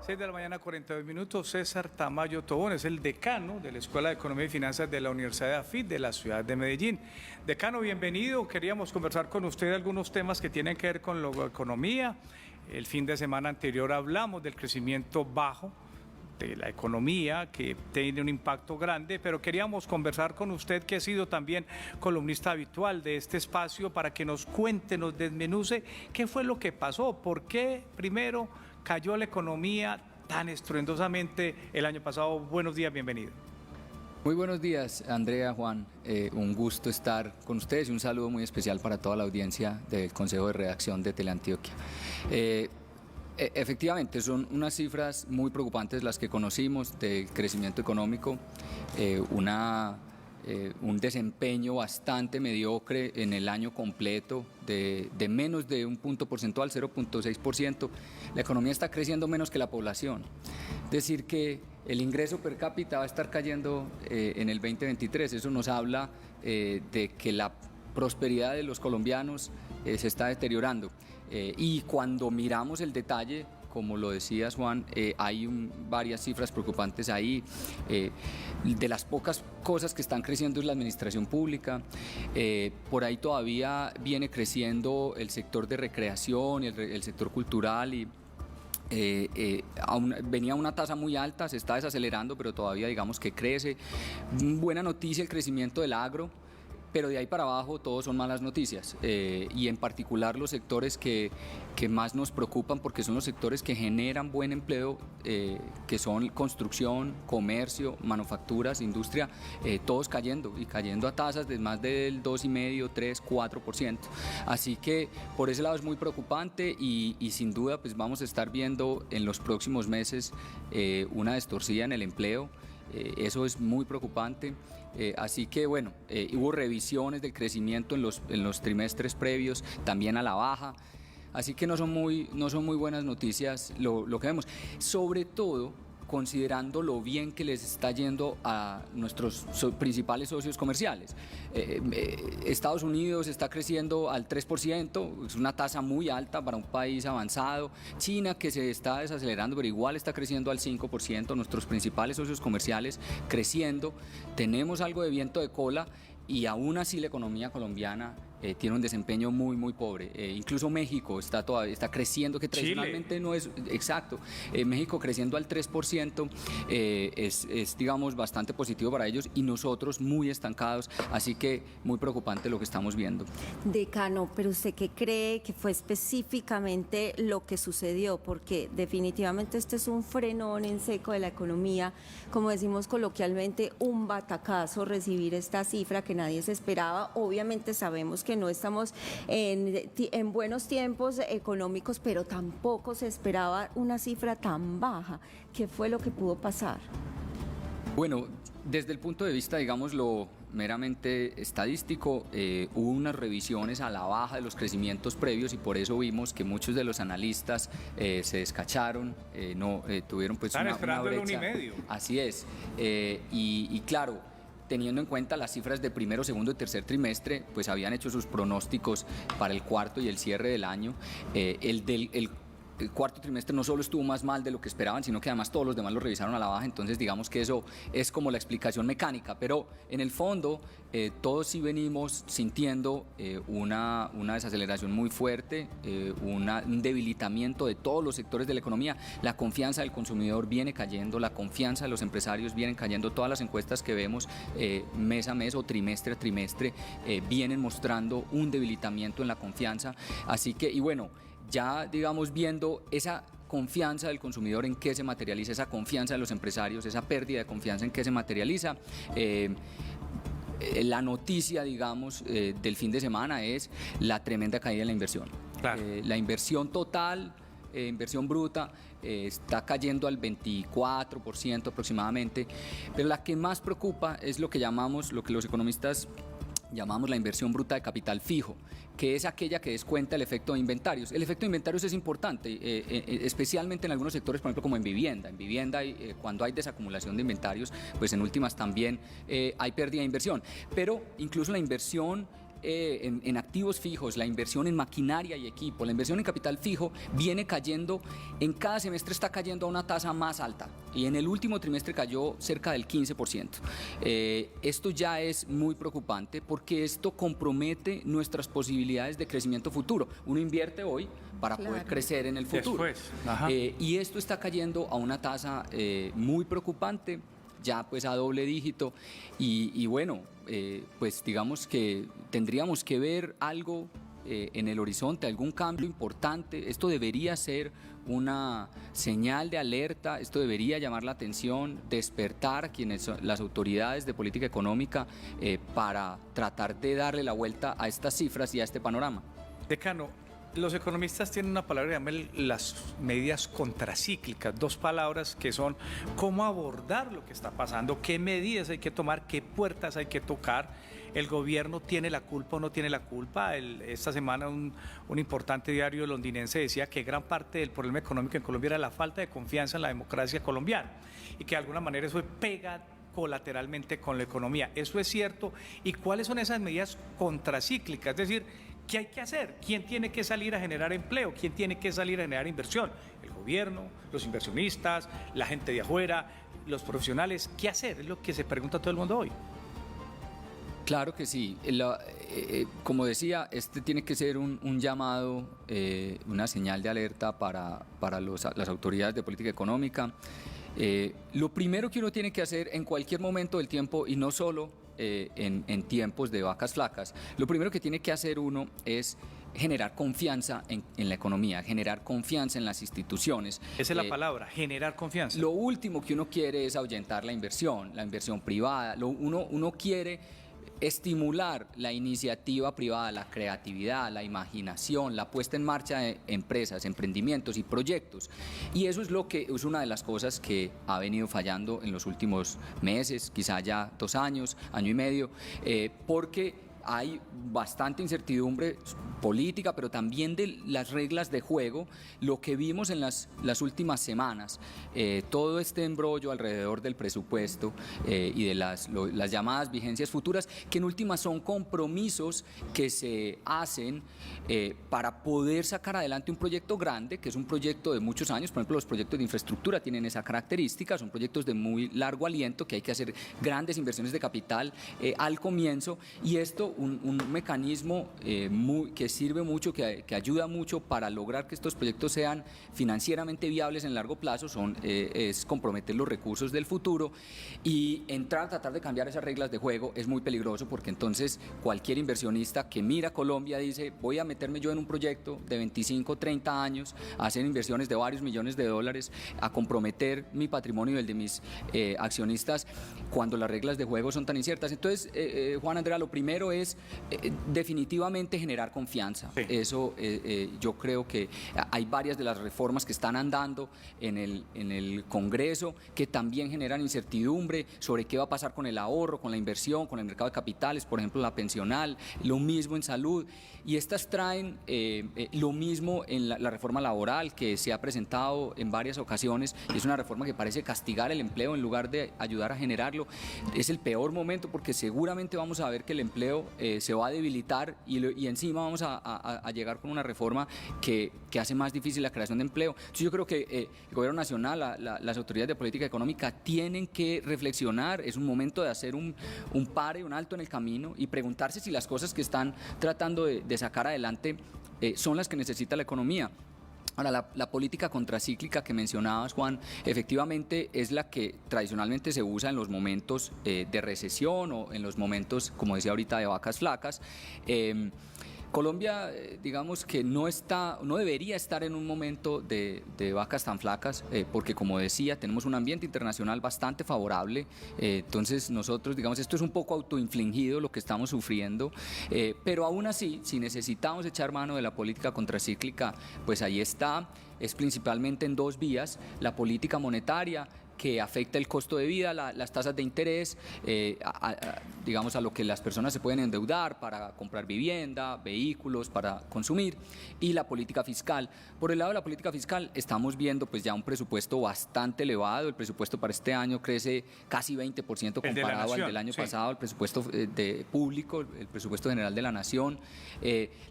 6 de la mañana, 42 minutos. César Tamayo Tobón es el decano de la Escuela de Economía y Finanzas de la Universidad de AFIT de la ciudad de Medellín. Decano, bienvenido. Queríamos conversar con usted algunos temas que tienen que ver con la economía. El fin de semana anterior hablamos del crecimiento bajo de la economía, que tiene un impacto grande, pero queríamos conversar con usted, que ha sido también columnista habitual de este espacio, para que nos cuente, nos desmenuce qué fue lo que pasó, por qué primero cayó la economía tan estruendosamente el año pasado. Buenos días, bienvenido. Muy buenos días, Andrea, Juan. Un gusto estar con ustedes y un saludo muy especial para toda la audiencia del Consejo de Redacción de Teleantioquia. Efectivamente, son unas cifras muy preocupantes las que conocimos del crecimiento económico, un desempeño bastante mediocre en el año completo, de menos de un punto porcentual, 0.6%. La economía está creciendo menos que la población. Es decir, que el ingreso per cápita va a estar cayendo en el 2023. Eso nos habla de que la prosperidad de los colombianos se está deteriorando. Y cuando miramos el detalle, como lo decías, Juan, hay varias cifras preocupantes ahí. De las pocas cosas que están creciendo es la administración pública. Por ahí todavía viene creciendo el sector de recreación, el sector cultural, y venía a una tasa muy alta, se está desacelerando, pero todavía digamos que crece. Buena noticia el crecimiento del agro, pero de ahí para abajo todos son malas noticias, y en particular los sectores que más nos preocupan, porque son los sectores que generan buen empleo, que son construcción, comercio, manufacturas, industria, todos cayendo a tasas de más del 2,5%, 3%, 4%. Así que por ese lado es muy preocupante y sin duda pues vamos a estar viendo en los próximos meses una distorsión en el empleo. Eso es muy preocupante, así que bueno, hubo revisiones del crecimiento en los trimestres previos, también a la baja, así que no son muy buenas noticias lo que vemos, sobre todo considerando lo bien que les está yendo a nuestros principales socios comerciales. Estados Unidos está creciendo al 3%, es una tasa muy alta para un país avanzado. China, que se está desacelerando, pero igual está creciendo al 5%, nuestros principales socios comerciales creciendo. Tenemos algo de viento de cola y aún así la economía colombiana tiene un desempeño muy pobre. Incluso México está creciendo, que tradicionalmente no es exacto. México creciendo al 3% es digamos bastante positivo para ellos, y nosotros muy estancados, así que muy preocupante lo que estamos viendo. Decano, pero ¿usted qué cree que fue específicamente lo que sucedió? Porque definitivamente este es un frenón en seco de la economía, como decimos coloquialmente, un batacazo recibir esta cifra que nadie se esperaba. Obviamente sabemos que no estamos en buenos tiempos económicos, pero tampoco se esperaba una cifra tan baja. ¿Qué fue lo que pudo pasar? Bueno, desde el punto de vista, digámoslo, meramente estadístico, hubo unas revisiones a la baja de los crecimientos previos, y por eso vimos que muchos de los analistas se descacharon, tuvieron pues una brecha. El 1,5. Así es, y claro, teniendo en cuenta las cifras de primero, segundo y tercer trimestre, pues habían hecho sus pronósticos para el cuarto y el cierre del año. El cuarto trimestre no solo estuvo más mal de lo que esperaban, sino que además todos los demás lo revisaron a la baja. Entonces digamos que eso es como la explicación mecánica, pero en el fondo todos sí venimos sintiendo una desaceleración muy fuerte, un debilitamiento de todos los sectores de la economía. La confianza del consumidor viene cayendo, la confianza de los empresarios vienen cayendo. Todas las encuestas que vemos mes a mes o trimestre a trimestre vienen mostrando un debilitamiento en la confianza. Así que, y bueno, ya digamos viendo esa confianza del consumidor en qué se materializa, esa confianza de los empresarios, esa pérdida de confianza en qué se materializa, la noticia, digamos, del fin de semana es la tremenda caída de la inversión. Claro. La inversión total, inversión bruta, está cayendo al 24% aproximadamente, pero la que más preocupa es lo que los economistas llamamos la inversión bruta de capital fijo, que es aquella que descuenta el efecto de inventarios. El efecto de inventarios es importante, especialmente en algunos sectores, por ejemplo, como en vivienda. En vivienda, cuando hay desacumulación de inventarios, pues en últimas también hay pérdida de inversión. Pero incluso la inversión en activos fijos, la inversión en maquinaria y equipo, la inversión en capital fijo viene cayendo, en cada semestre está cayendo a una tasa más alta y en el último trimestre cayó cerca del 15%. Esto ya es muy preocupante porque esto compromete nuestras posibilidades de crecimiento futuro. Uno invierte hoy para poder crecer en el futuro. Y esto está cayendo a una tasa muy preocupante, ya pues a doble dígito y bueno, pues digamos que tendríamos que ver algo en el horizonte, algún cambio importante. Esto debería ser una señal de alerta, esto debería llamar la atención, despertar a quienes son las autoridades de política económica para tratar de darle la vuelta a estas cifras y a este panorama. Decano, los economistas tienen una palabra que llaman las medidas contracíclicas, dos palabras que son cómo abordar lo que está pasando, qué medidas hay que tomar, qué puertas hay que tocar. ¿El gobierno tiene la culpa o no tiene la culpa? Esta semana un importante diario londinense decía que gran parte del problema económico en Colombia era la falta de confianza en la democracia colombiana y que de alguna manera eso pega colateralmente con la economía. ¿Eso es cierto? ¿Y cuáles son esas medidas contracíclicas? Es decir, ¿qué hay que hacer? ¿Quién tiene que salir a generar empleo? ¿Quién tiene que salir a generar inversión? ¿El gobierno, los inversionistas, la gente de afuera, los profesionales? ¿Qué hacer? Es lo que se pregunta todo el mundo hoy. Claro que sí. Como decía, este tiene que ser un llamado, una señal de alerta para las autoridades de política económica. Lo primero que uno tiene que hacer en cualquier momento del tiempo, y no solo en tiempos de vacas flacas, lo primero que tiene que hacer uno es generar confianza en la economía, generar confianza en las instituciones. Esa es la palabra, generar confianza. Lo último que uno quiere es ahuyentar la inversión privada. Uno quiere estimular la iniciativa privada, la creatividad, la imaginación, la puesta en marcha de empresas, emprendimientos y proyectos. Y eso es una de las cosas que ha venido fallando en los últimos meses, quizá ya 2 años, año y medio, porque hay bastante incertidumbre política, pero también de las reglas de juego. Lo que vimos en las últimas semanas, todo este embrollo alrededor del presupuesto y de las llamadas vigencias futuras, que en últimas son compromisos que se hacen para poder sacar adelante un proyecto grande, que es un proyecto de muchos años. Por ejemplo, los proyectos de infraestructura tienen esa característica, son proyectos de muy largo aliento, que hay que hacer grandes inversiones de capital al comienzo, y esto un mecanismo que sirve mucho, que ayuda mucho para lograr que estos proyectos sean financieramente viables en largo plazo, es comprometer los recursos del futuro, y tratar de cambiar esas reglas de juego es muy peligroso, porque entonces cualquier inversionista que mira Colombia dice: voy a meterme yo en un proyecto de 25, 30 años, a hacer inversiones de varios millones de dólares, a comprometer mi patrimonio y el de mis accionistas, cuando las reglas de juego son tan inciertas. Entonces, Juan Andrea, lo primero es definitivamente generar confianza. Sí. Eso yo creo que hay varias de las reformas que están andando en el Congreso que también generan incertidumbre sobre qué va a pasar con el ahorro, con la inversión, con el mercado de capitales, por ejemplo la pensional, lo mismo en salud, y estas traen lo mismo en la reforma laboral que se ha presentado en varias ocasiones, y es una reforma que parece castigar el empleo en lugar de ayudar a generarlo. Es el peor momento, porque seguramente vamos a ver que el empleo se va a debilitar y encima vamos a llegar con una reforma que hace más difícil la creación de empleo. Entonces yo creo que el Gobierno Nacional, las autoridades de política económica tienen que reflexionar. Es un momento de hacer un pare, un alto en el camino, y preguntarse si las cosas que están tratando de sacar adelante son las que necesita la economía. Ahora, la política contracíclica que mencionabas, Juan, efectivamente es la que tradicionalmente se usa en los momentos de recesión o en los momentos, como decía ahorita, de vacas flacas. Colombia, digamos que no debería estar en un momento de vacas tan flacas, porque, como decía, tenemos un ambiente internacional bastante favorable. Entonces nosotros, digamos, esto es un poco autoinfligido lo que estamos sufriendo, pero aún así, si necesitamos echar mano de la política contracíclica, pues ahí está. Es principalmente en 2 vías: la política monetaria, que afecta el costo de vida, las tasas de interés, digamos a lo que las personas se pueden endeudar para comprar vivienda, vehículos, para consumir, y la política fiscal. Por el lado de la política fiscal estamos viendo pues ya un presupuesto bastante elevado. El presupuesto para este año crece casi 20% comparado al del año pasado, el presupuesto público, el presupuesto general de la Nación.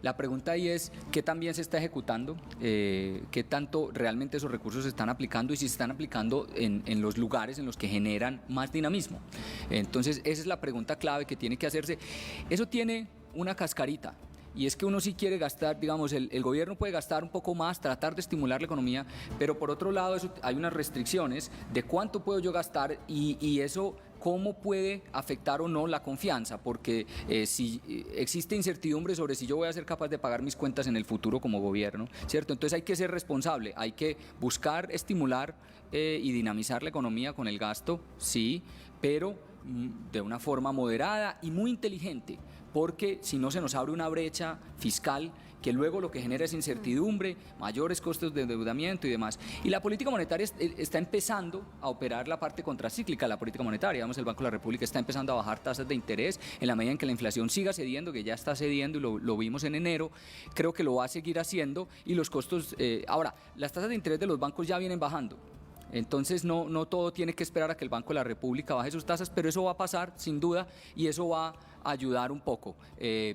La pregunta ahí es ¿qué tan bien se está ejecutando? ¿Qué tanto realmente esos recursos se están aplicando y si se están aplicando en los lugares en los que generan más dinamismo? Entonces esa es la pregunta clave que tiene que hacerse. Eso tiene una cascarita. Y es que uno sí quiere gastar, digamos, el gobierno puede gastar un poco más, tratar de estimular la economía, pero por otro lado hay unas restricciones de cuánto puedo yo gastar y eso cómo puede afectar o no la confianza, porque si existe incertidumbre sobre si yo voy a ser capaz de pagar mis cuentas en el futuro como gobierno, ¿cierto? Entonces hay que ser responsable, hay que buscar estimular y dinamizar la economía con el gasto, sí, pero de una forma moderada y muy inteligente, porque si no se nos abre una brecha fiscal que luego lo que genera es incertidumbre, mayores costos de endeudamiento y demás. Y la política monetaria está empezando a operar la parte contracíclica de la política monetaria. Digamos, el Banco de la República está empezando a bajar tasas de interés en la medida en que la inflación siga cediendo, que ya está cediendo y lo vimos en enero. Creo que lo va a seguir haciendo y los costos... ahora, las tasas de interés de los bancos ya vienen bajando. Entonces no todo tiene que esperar a que el Banco de la República baje sus tasas, pero eso va a pasar sin duda y eso va a ayudar un poco.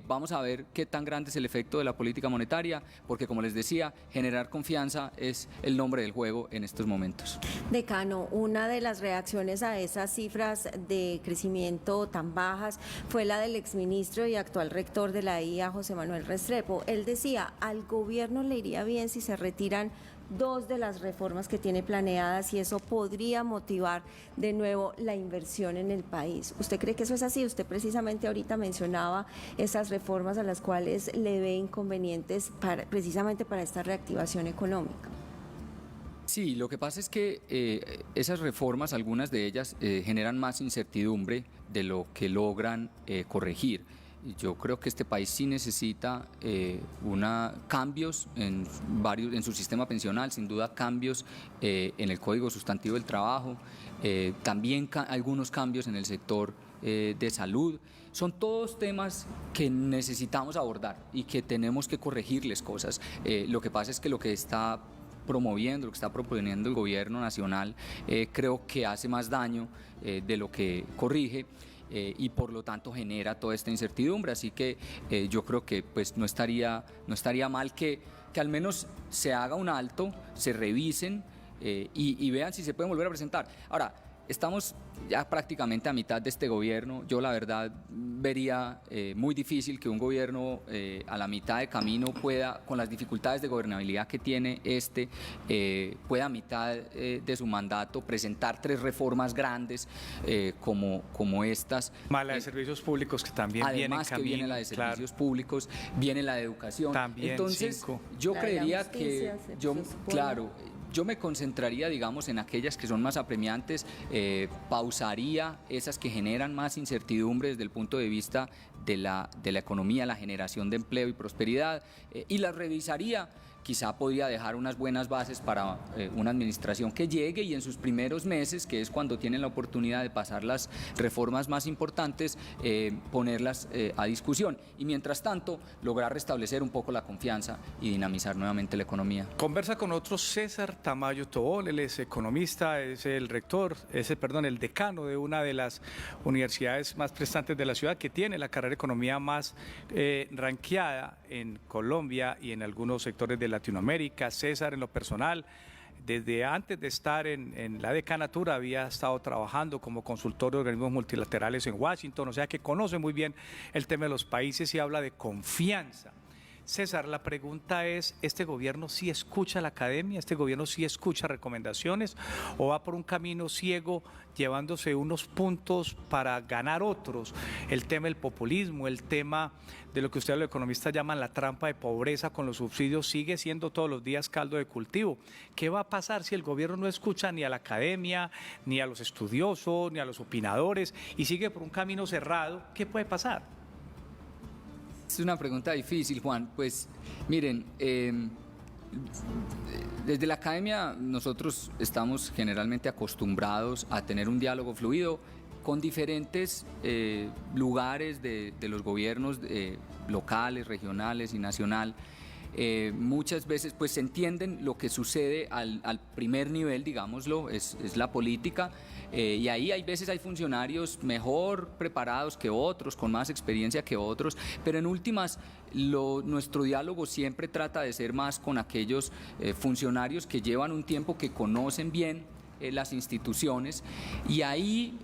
Vamos a ver qué tan grande es el efecto de la política monetaria, porque como les decía, generar confianza es el nombre del juego en estos momentos. Decano, una de las reacciones a esas cifras de crecimiento tan bajas fue la del exministro y actual rector de la IA, José Manuel Restrepo. Él decía, al gobierno le iría bien si se retiran 2 de las reformas que tiene planeadas y eso podría motivar de nuevo la inversión en el país. ¿Usted cree que eso es así? Usted precisamente ahorita mencionaba esas reformas a las cuales le ve inconvenientes precisamente para esta reactivación económica. Sí, lo que pasa es que esas reformas, algunas de ellas, generan más incertidumbre de lo que logran corregir. Yo creo que este país sí necesita cambios en su sistema pensional, sin duda cambios en el Código Sustantivo del Trabajo, también algunos cambios en el sector de salud. Son todos temas que necesitamos abordar y que tenemos que corregirles cosas. Lo que pasa es que lo que está promoviendo, lo que está proponiendo el gobierno nacional, creo que hace más daño de lo que corrige. Y por lo tanto genera toda esta incertidumbre, así que yo creo que pues no estaría mal que al menos se haga un alto, se revisen y vean si se pueden volver a presentar. Ahora, estamos ya prácticamente a mitad de este gobierno. Yo la verdad vería muy difícil que un gobierno a la mitad de camino pueda, con las dificultades de gobernabilidad que tiene pueda a mitad de su mandato presentar 3 reformas grandes como estas. Más la de servicios públicos que también viene en camino. Además que viene la de servicios públicos, viene la de educación. También entonces 5. Yo creería que yo me concentraría, digamos, en aquellas que son más apremiantes, pausaría esas que generan más incertidumbre desde el punto de vista de la economía, la generación de empleo y prosperidad, y las revisaría. Quizá podría dejar unas buenas bases para una administración que llegue y en sus primeros meses, que es cuando tienen la oportunidad de pasar las reformas más importantes, ponerlas a discusión. Y mientras tanto, lograr restablecer un poco la confianza y dinamizar nuevamente la economía. Conversa con otro César Tamayo Tobón, él es economista, es el decano de una de las universidades más prestantes de la ciudad, que tiene la carrera de economía más ranqueada en Colombia y en algunos sectores de Latinoamérica. César, en lo personal, desde antes de estar en la decanatura había estado trabajando como consultor de organismos multilaterales en Washington, o sea que conoce muy bien el tema de los países y habla de confianza. César, la pregunta es, ¿este gobierno sí escucha a la academia? ¿Este gobierno sí escucha recomendaciones? ¿O va por un camino ciego llevándose unos puntos para ganar otros? El tema del populismo, el tema de lo que ustedes los economistas llaman la trampa de pobreza con los subsidios sigue siendo todos los días caldo de cultivo. ¿Qué va a pasar si el gobierno no escucha ni a la academia, ni a los estudiosos, ni a los opinadores y sigue por un camino cerrado? ¿Qué puede pasar? Es una pregunta difícil, Juan. Pues miren, Desde la academia nosotros estamos generalmente acostumbrados a tener un diálogo fluido con diferentes lugares de los gobiernos locales, regionales y nacional. Muchas veces pues se entienden lo que sucede al primer nivel, digámoslo, es la política, y ahí hay veces hay funcionarios mejor preparados que otros, con más experiencia que otros, pero en últimas nuestro diálogo siempre trata de ser más con aquellos funcionarios que llevan un tiempo, que conocen bien las instituciones, y ahí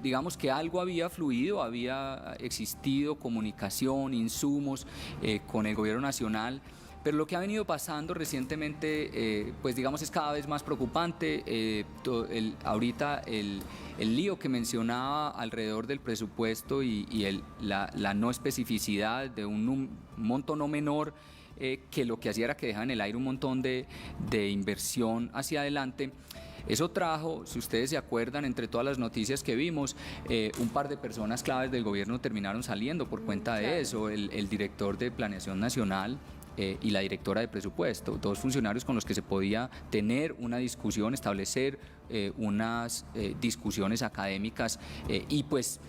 digamos que algo había fluido, había existido comunicación, insumos con el gobierno nacional, pero lo que ha venido pasando recientemente pues digamos es cada vez más preocupante. Ahorita el lío que mencionaba alrededor del presupuesto y la no especificidad de un monto no menor, que lo que hacía era que dejaba en el aire un montón de inversión hacia adelante. Eso trajo, si ustedes se acuerdan, entre todas las noticias que vimos, un par de personas claves del gobierno terminaron saliendo por cuenta de eso, el director de Planeación Nacional y la directora de Presupuesto, dos funcionarios con los que se podía tener una discusión, establecer unas discusiones académicas y pues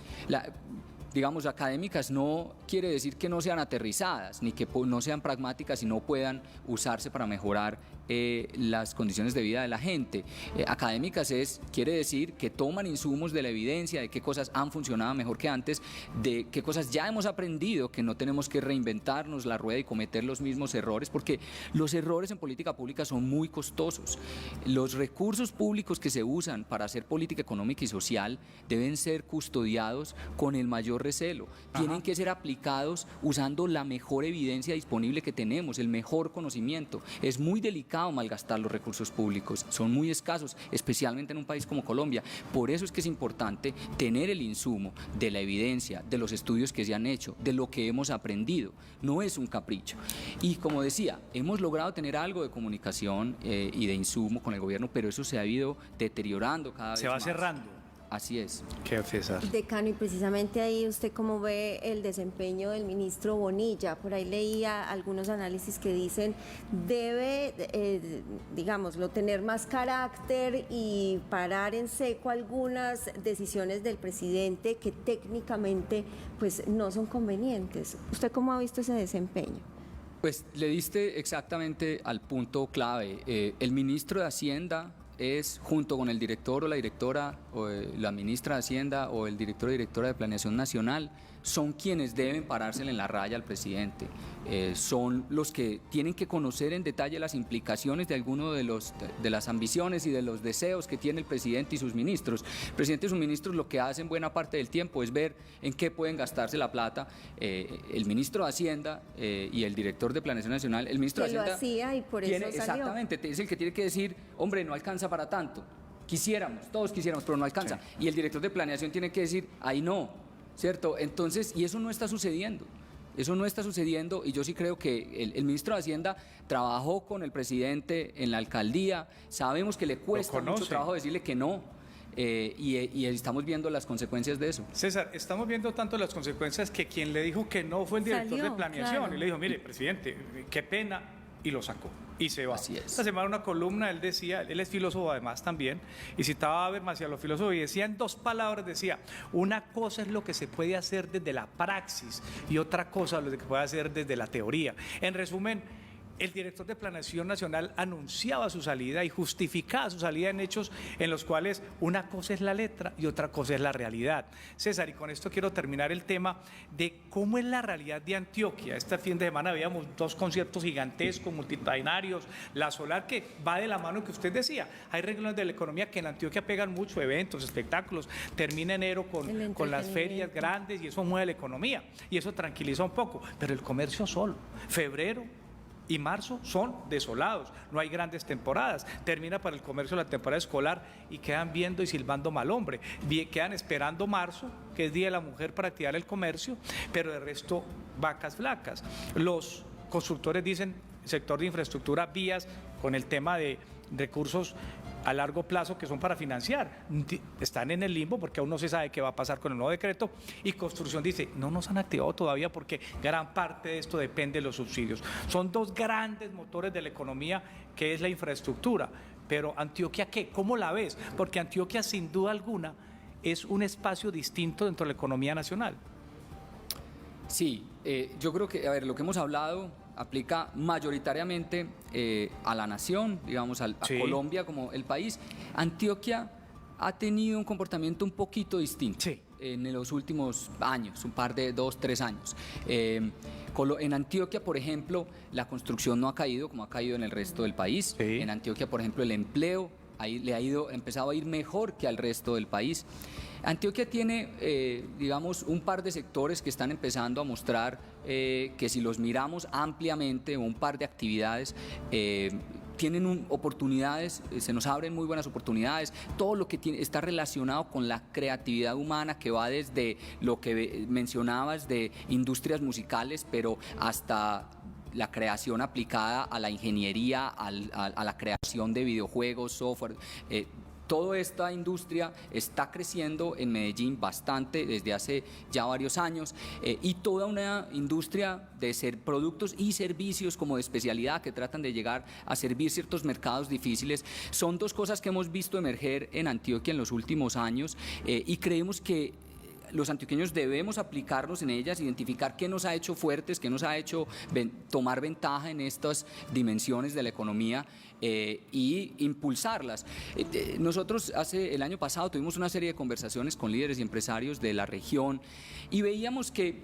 digamos, académicas no quiere decir que no sean aterrizadas, ni que no sean pragmáticas y no puedan usarse para mejorar las condiciones de vida de la gente. Académicas quiere decir que toman insumos de la evidencia, de qué cosas han funcionado mejor que antes, de qué cosas ya hemos aprendido, que no tenemos que reinventarnos la rueda y cometer los mismos errores, porque los errores en política pública son muy costosos. Los recursos públicos que se usan para hacer política económica y social deben ser custodiados con el mayor recelo. Tienen que ser aplicados usando la mejor evidencia disponible que tenemos, el mejor conocimiento. Es muy delicado malgastar los recursos públicos, son muy escasos, especialmente en un país como Colombia. Por eso es que es importante tener el insumo de la evidencia, de los estudios que se han hecho, de lo que hemos aprendido. No es un capricho. Y como decía, hemos logrado tener algo de comunicación y de insumo con el gobierno, pero eso se ha ido deteriorando cada vez más. Se va cerrando. Así es. ¿Qué, César? Decano, y precisamente ahí usted cómo ve el desempeño del ministro Bonilla. Por ahí leía algunos análisis que dicen debe, digámoslo, tener más carácter y parar en seco algunas decisiones del presidente que técnicamente pues no son convenientes. ¿Usted cómo ha visto ese desempeño? Pues le diste exactamente al punto clave. El ministro de Hacienda es, junto con el director o la directora, o la ministra de Hacienda o el director o directora de Planeación Nacional, son quienes deben parársele en la raya al presidente. Son los que tienen que conocer en detalle las implicaciones de alguno de las ambiciones y de los deseos que tiene el presidente y sus ministros. El presidente y sus ministros lo que hacen buena parte del tiempo es ver en qué pueden gastarse la plata. El ministro de Hacienda y el director de Planeación Nacional, el ministro de Hacienda lo hacía y por eso salió. Exactamente, es el que tiene que decir, hombre, no alcanza para tanto. Quisiéramos, todos quisiéramos, pero no alcanza. Sí. Y el director de Planeación tiene que decir, ahí no, ¿cierto? Entonces, y eso no está sucediendo. Eso no está sucediendo y yo sí creo que el ministro de Hacienda trabajó con el presidente en la alcaldía, sabemos que le cuesta mucho trabajo decirle que no. Y estamos viendo las consecuencias de eso. César, estamos viendo tanto las consecuencias que quien le dijo que no fue el director de Planeación, claro. Y le dijo, mire, presidente, qué pena, y lo sacó y se va. Así es. Esta semana una columna, él decía, él es filósofo además también, y citaba a Habermas y a los filósofos y decía en dos palabras, decía, una cosa es lo que se puede hacer desde la praxis y otra cosa es lo que se puede hacer desde la teoría. En resumen, el director de Planeación Nacional anunciaba su salida y justificaba su salida en hechos en los cuales una cosa es la letra y otra cosa es la realidad. César, y con esto quiero terminar el tema de cómo es la realidad de Antioquia. Este fin de semana veíamos dos conciertos gigantescos, multitudinarios, la Solar, que va de la mano que usted decía. Hay reglas de la economía que en Antioquia pegan mucho, eventos, espectáculos. Termina enero con las ferias grandes y eso mueve la economía y eso tranquiliza un poco, pero el comercio solo, febrero y marzo son desolados, no hay grandes temporadas, termina para el comercio la temporada escolar y quedan viendo y silbando mal hombre, quedan esperando marzo, que es Día de la Mujer, para activar el comercio, pero de resto vacas flacas. Los constructores dicen, sector de infraestructura, vías, con el tema de recursos a largo plazo que son para financiar. Están en el limbo porque aún no se sabe qué va a pasar con el nuevo decreto, y Construcción dice, no nos han activado todavía porque gran parte de esto depende de los subsidios. Son dos grandes motores de la economía, que es la infraestructura. Pero Antioquia, ¿qué? ¿Cómo la ves? Porque Antioquia, sin duda alguna, es un espacio distinto dentro de la economía nacional. Sí, yo creo que, a ver, lo que hemos hablado aplica mayoritariamente a la nación, digamos, a Sí. Colombia como el país. Antioquia ha tenido un comportamiento un poquito distinto Sí. en los últimos años, un par de 2, 3 años. En Antioquia, por ejemplo, la construcción no ha caído como ha caído en el resto del país. Sí. En Antioquia, por ejemplo, el empleo le ha empezado a ir mejor que al resto del país. Antioquia tiene, digamos, un par de sectores que están empezando a mostrar que si los miramos ampliamente, un par de actividades, tienen oportunidades, se nos abren muy buenas oportunidades. Todo lo que está relacionado con la creatividad humana, que va desde lo que mencionabas de industrias musicales, pero hasta la creación aplicada a la ingeniería, a la creación de videojuegos, software. Toda esta industria está creciendo en Medellín bastante desde hace ya varios años, y toda una industria de productos y servicios como de especialidad que tratan de llegar a servir ciertos mercados difíciles. Son dos cosas que hemos visto emerger en Antioquia en los últimos años, y creemos que los antioqueños debemos aplicarnos en ellas, identificar qué nos ha hecho fuertes, qué nos ha hecho tomar ventaja en estas dimensiones de la economía, y impulsarlas. Nosotros el año pasado tuvimos una serie de conversaciones con líderes y empresarios de la región y veíamos que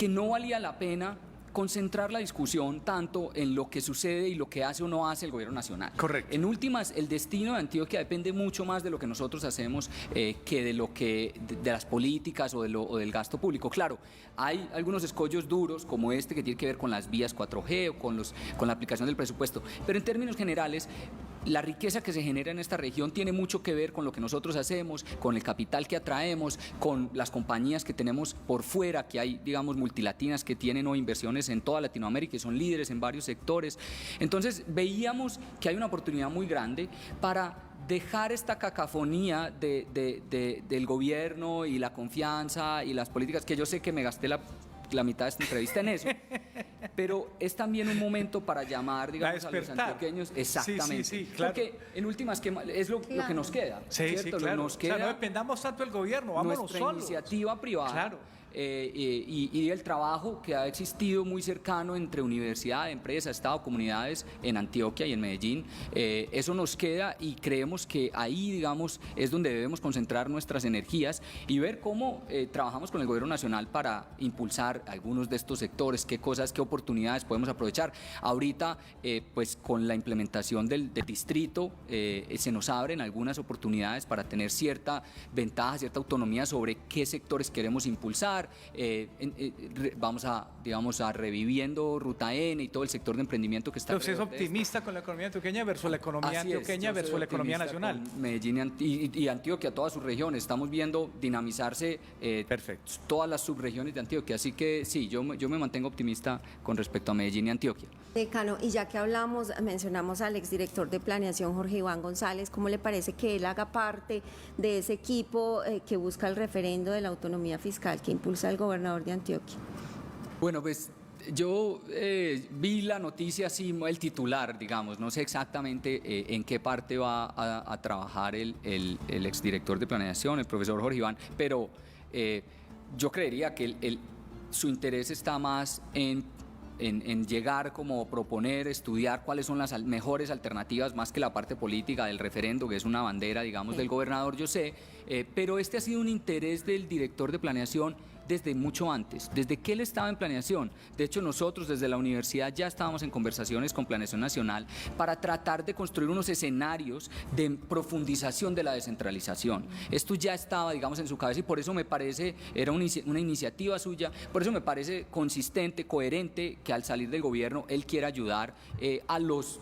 no valía la pena concentrar la discusión tanto en lo que sucede y lo que hace o no hace el gobierno nacional. Correcto. En últimas, el destino de Antioquia depende mucho más de lo que nosotros hacemos que de las políticas o del gasto público. Claro, hay algunos escollos duros como este que tiene que ver con las vías 4G o con la aplicación del presupuesto, pero en términos generales, la riqueza que se genera en esta región tiene mucho que ver con lo que nosotros hacemos, con el capital que atraemos, con las compañías que tenemos por fuera, que hay, digamos, multilatinas que tienen hoy inversiones en toda Latinoamérica y son líderes en varios sectores. Entonces veíamos que hay una oportunidad muy grande para dejar esta cacofonía del gobierno y la confianza y las políticas, que yo sé que me gasté la mitad de esta entrevista en eso, pero es también un momento para llamar, digamos, a los antioqueños. Exactamente. Sí, claro. Porque en últimas es lo que nos queda. Sí, ¿cierto? claro. Nos queda, o sea, no dependamos tanto del gobierno, vámonos nuestra solos. iniciativa privada. Claro. Y el trabajo que ha existido muy cercano entre universidad, empresa, Estado, comunidades en Antioquia y en Medellín, eso nos queda y creemos que ahí, digamos, es donde debemos concentrar nuestras energías y ver cómo trabajamos con el gobierno nacional para impulsar algunos de estos sectores, qué oportunidades podemos aprovechar. Ahorita, pues con la implementación del distrito, se nos abren algunas oportunidades para tener cierta ventaja, cierta autonomía sobre qué sectores queremos impulsar. Vamos a reviviendo Ruta N y todo el sector de emprendimiento que está. Entonces es optimista con la economía antioqueña versus la economía antioqueña versus la economía nacional. Medellín y Antioquia, todas sus regiones, estamos viendo dinamizarse todas las subregiones de Antioquia, así que sí, yo me mantengo optimista con respecto a Medellín y Antioquia. Decano, y ya que mencionamos al exdirector de Planeación, Jorge Iván González, ¿cómo le parece que él haga parte de ese equipo que busca el referendo de la autonomía fiscal que impulsa el gobernador de Antioquia? Bueno, pues yo vi la noticia así, el titular, digamos, no sé exactamente en qué parte va a trabajar el exdirector de Planeación, el profesor Jorge Iván, pero yo creería que su interés está más en llegar como proponer, estudiar cuáles son las mejores alternativas, más que la parte política del referendo, que es una bandera, digamos, del gobernador, yo sé, pero este ha sido un interés del director de Planeación desde mucho antes, desde que él estaba en Planeación. De hecho, nosotros desde la universidad ya estábamos en conversaciones con Planeación Nacional para tratar de construir unos escenarios de profundización de la descentralización. Esto ya estaba, digamos, en su cabeza y por eso me parece, era una iniciativa suya, por eso me parece consistente, coherente, que al salir del gobierno él quiera ayudar a los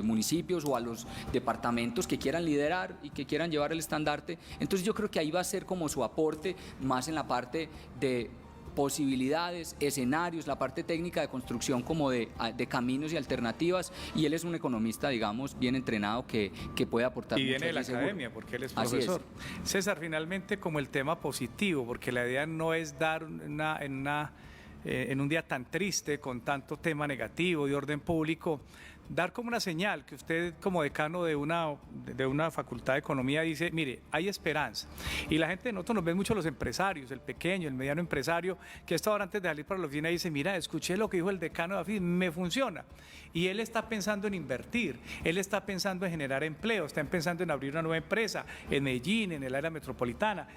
municipios o a los departamentos que quieran liderar y que quieran llevar el estandarte. Entonces yo creo que ahí va a ser como su aporte, más en la parte de posibilidades, escenarios, la parte técnica de construcción como de caminos y alternativas, y él es un economista, digamos, bien entrenado que puede aportar y mucho. viene de la allí, seguro. academia, porque él es Así profesor. César, finalmente como el tema positivo, porque la idea no es dar en un día tan triste, con tanto tema negativo de orden público, dar como una señal que usted como decano de una facultad de economía dice, mire, hay esperanza. Y la gente, nosotros nos ven mucho los empresarios, el pequeño, el mediano empresario, que esta hora antes de salir para la oficina dice, mira, escuché lo que dijo el decano de AFID, me funciona. Y él está pensando en invertir, él está pensando en generar empleo, está pensando en abrir una nueva empresa en Medellín, en el área metropolitana.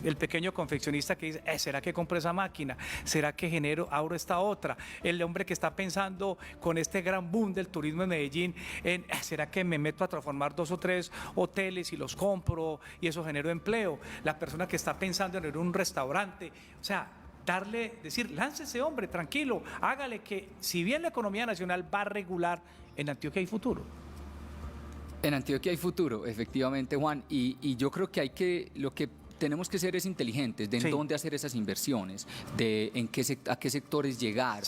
El pequeño confeccionista que dice, ¿será que compro esa máquina? ¿Será que abro esta otra? El hombre que está pensando con este gran boom del turismo en Medellín, ¿será que me meto a transformar 2 o 3 hoteles y los compro y eso genero empleo? La persona que está pensando en abrir un restaurante, o sea, decir, láncese hombre, tranquilo, hágale, que si bien la economía nacional va a regular, en Antioquia hay futuro. En Antioquia hay futuro, efectivamente, Juan, y yo creo que lo que tenemos que ser es inteligentes de en dónde hacer esas inversiones, de a qué sectores llegar,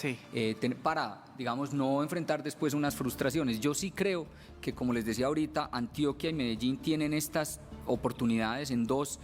para, digamos, no enfrentar después unas frustraciones. Yo sí creo que, como les decía ahorita, Antioquia y Medellín tienen estas oportunidades en dos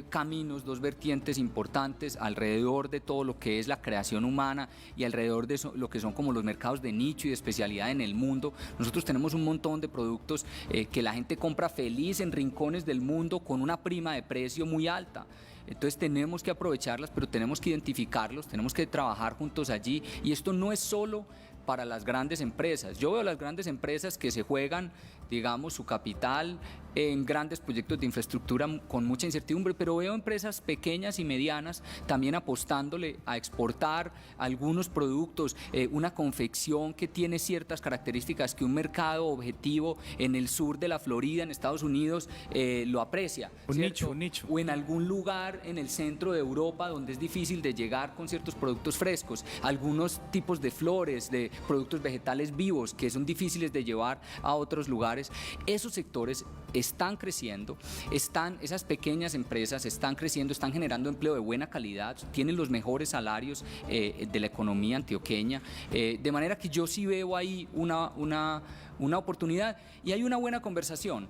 caminos, dos vertientes importantes alrededor de todo lo que es la creación humana y alrededor de lo que son como los mercados de nicho y de especialidad en el mundo. Nosotros tenemos un montón de productos que la gente compra feliz en rincones del mundo con una prima de precio muy alta. Entonces tenemos que aprovecharlas, pero tenemos que identificarlos, tenemos que trabajar juntos allí, y esto no es solo para las grandes empresas. Yo veo las grandes empresas que se juegan, digamos, su capital en grandes proyectos de infraestructura con mucha incertidumbre, pero veo empresas pequeñas y medianas también apostándole a exportar algunos productos, una confección que tiene ciertas características que un mercado objetivo en el sur de la Florida, en Estados Unidos, lo aprecia. Un nicho. O en algún lugar en el centro de Europa donde es difícil de llegar con ciertos productos frescos, algunos tipos de flores, de productos vegetales vivos que son difíciles de llevar a otros lugares. Esos sectores están creciendo, esas pequeñas empresas están creciendo, están generando empleo de buena calidad, tienen los mejores salarios de la economía antioqueña, de manera que yo sí veo ahí una oportunidad, y hay una buena conversación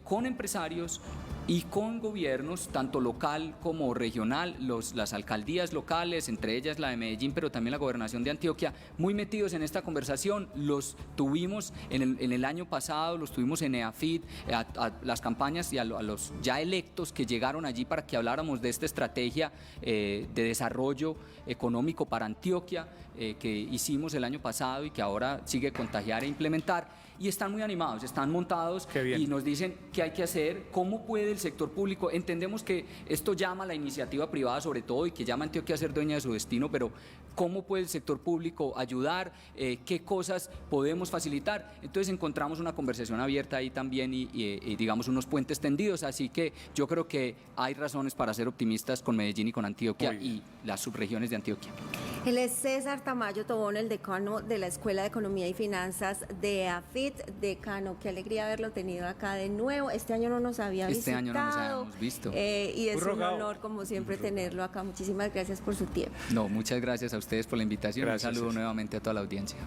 con empresarios y con gobiernos, tanto local como regional, las alcaldías locales, entre ellas la de Medellín, pero también la gobernación de Antioquia, muy metidos en esta conversación. Los tuvimos en el año pasado, los tuvimos en EAFID, a las campañas y a los ya electos que llegaron allí para que habláramos de esta estrategia de desarrollo económico para Antioquia que hicimos el año pasado y que ahora sigue contagiar e implementar. Y están muy animados, están montados y nos dicen qué hay que hacer, cómo puede el sector público. Entendemos que esto llama a la iniciativa privada sobre todo y que llama a Antioquia a ser dueña de su destino, pero ¿cómo puede el sector público ayudar? ¿Qué cosas podemos facilitar? Entonces encontramos una conversación abierta ahí también y digamos unos puentes tendidos, así que yo creo que hay razones para ser optimistas con Medellín y con Antioquia y las subregiones de Antioquia. Él es César Tamayo Tobón, el decano de la Escuela de Economía y Finanzas de AFID. Decano, qué alegría haberlo tenido acá de nuevo. Este año no nos había visitado. Este año no nos habíamos visto. Y es un honor, como siempre, tenerlo acá. Muchísimas gracias por su tiempo. No, muchas gracias a ustedes por la invitación. Gracias, Un saludo nuevamente a toda la audiencia.